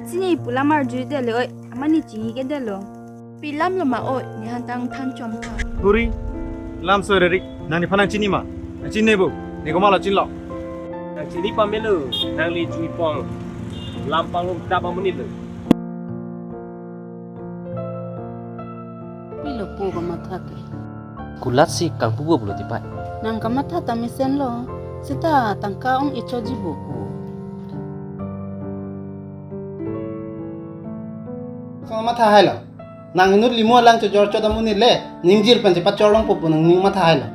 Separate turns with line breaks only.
Sini pula marju de lo, amani jingi ke de lo. Pilam lo ma oi, ni hantang tan chom ka.
Huri, lam so rerik, nani panang cini ma, cini bu, ni kau malah cini lo.
Nang cini pamelu, nang li cui pong, lampang lu tak menit tu.
Pilo po kamatha ke.
Kulat si kang pubu bulu tipai.
Nang kamatha tamisen lo. Sita tangka ong ichoji buku.
Sama matha hai lo. Nang inut limo lang cho jor cho da munile, ningjil pen se pa chorong popo nang ning matha hai lo.